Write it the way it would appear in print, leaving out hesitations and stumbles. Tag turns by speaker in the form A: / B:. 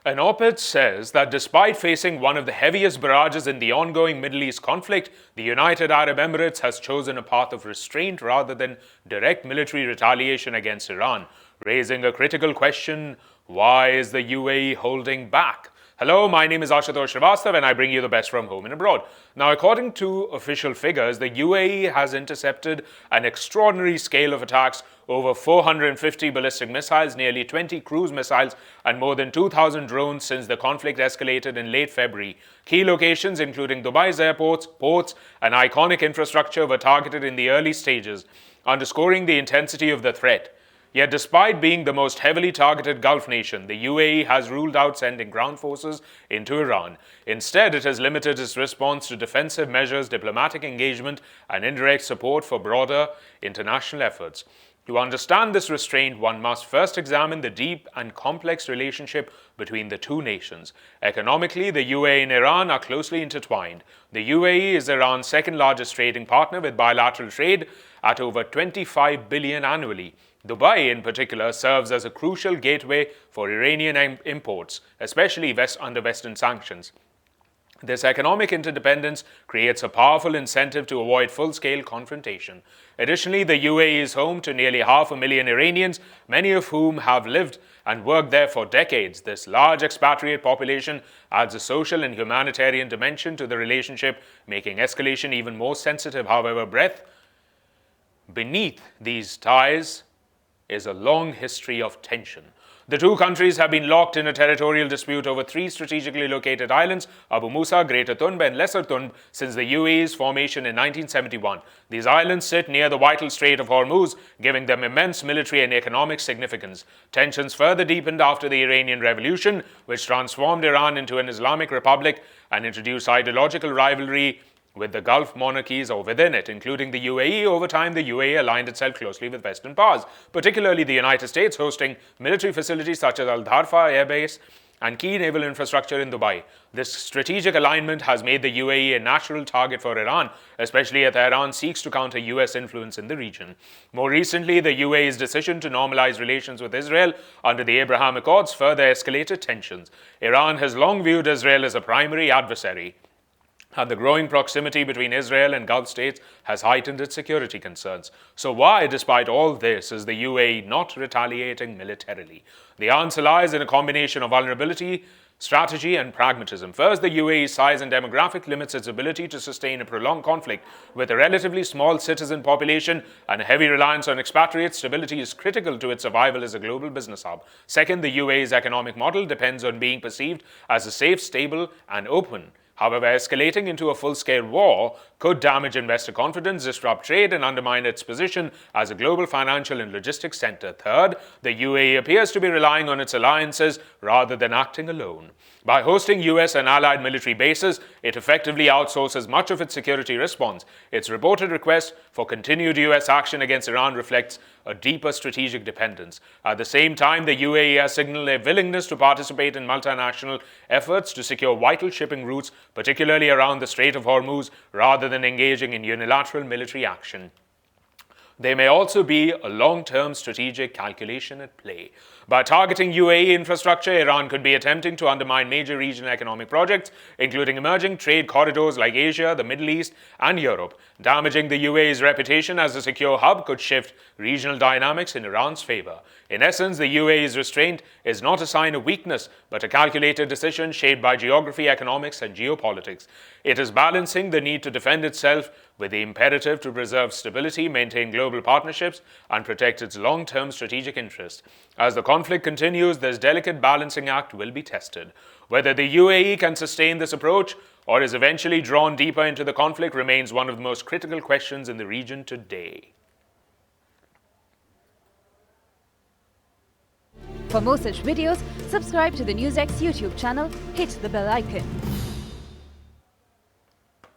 A: An op-ed says that despite facing one of the heaviest barrages in the ongoing Middle East conflict, the United Arab Emirates has chosen a path of restraint rather than direct military retaliation against Iran, raising a critical question: why is the UAE holding back? Hello, my name is Ashutosh Srivastav and I bring you the best from home and abroad. Now, according to official figures, the UAE has intercepted an extraordinary scale of attacks: over 450 ballistic missiles, nearly 20 cruise missiles, and more than 2,000 drones since the conflict escalated in late February. Key locations, including Dubai's airports, ports, and iconic infrastructure, were targeted in the early stages, underscoring the intensity of the threat. Yet, despite being the most heavily targeted Gulf nation, the UAE has ruled out sending ground forces into Iran. Instead, it has limited its response to defensive measures, diplomatic engagement, and indirect support for broader international efforts. To understand this restraint, one must first examine the deep and complex relationship between the two nations. Economically, the UAE and Iran are closely intertwined. The UAE is Iran's second largest trading partner, with bilateral trade at over 25 billion annually. Dubai, in particular, serves as a crucial gateway for Iranian imports, especially under Western sanctions. This economic interdependence creates a powerful incentive to avoid full-scale confrontation. Additionally, the UAE is home to nearly 500,000 Iranians, many of whom have lived and worked there for decades. This large expatriate population adds a social and humanitarian dimension to the relationship, making escalation even more sensitive. However, beneath these ties is a long history of tension. The two countries have been locked in a territorial dispute over three strategically located islands: Abu Musa, Greater Tunb, and Lesser Tunb, since the UAE's formation in 1971. These islands sit near the vital Strait of Hormuz, giving them immense military and economic significance. Tensions further deepened after the Iranian Revolution, which transformed Iran into an Islamic republic and introduced ideological rivalry with the Gulf monarchies or within it, including the UAE. Over time, the UAE aligned itself closely with Western powers, particularly the United States, hosting military facilities such as Al Dharfa Air Base and key naval infrastructure in Dubai. This strategic alignment has made the UAE a natural target for Iran, especially as Iran seeks to counter US influence in the region. More recently, the UAE's decision to normalize relations with Israel under the Abraham Accords further escalated tensions. Iran has long viewed Israel as a primary adversary, and the growing proximity between Israel and Gulf states has heightened its security concerns. So why, despite all this, is the UAE not retaliating militarily? The answer lies in a combination of vulnerability, strategy, and pragmatism. First, the UAE's size and demographic limits its ability to sustain a prolonged conflict. With a relatively small citizen population and a heavy reliance on expatriates, stability is critical to its survival as a global business hub. Second, the UAE's economic model depends on being perceived as a safe, stable, and open. However, escalating into a full-scale war could damage investor confidence, disrupt trade, and undermine its position as a global financial and logistics center. Third, the UAE appears to be relying on its alliances rather than acting alone. By hosting US and allied military bases, it effectively outsources much of its security response. Its reported request for continued US action against Iran reflects a deeper strategic dependence. At the same time, the UAE has signaled a willingness to participate in multinational efforts to secure vital shipping routes, particularly around the Strait of Hormuz, rather than engaging in unilateral military action. There may also be a long-term strategic calculation at play. By targeting UAE infrastructure, Iran could be attempting to undermine major regional economic projects, including emerging trade corridors like Asia, the Middle East, and Europe. Damaging the UAE's reputation as a secure hub could shift regional dynamics in Iran's favor. In essence, the UAE's restraint is not a sign of weakness, but a calculated decision shaped by geography, economics, and geopolitics. It is balancing the need to defend itself with the imperative to preserve stability, maintain global partnerships, and protect its long-term strategic interests. As the conflict continues, this delicate balancing act will be tested. Whether the UAE can sustain this approach or is eventually drawn deeper into the conflict remains one of the most critical questions in the region today.
B: For more such videos, subscribe to the NewsX YouTube channel, hit the bell icon.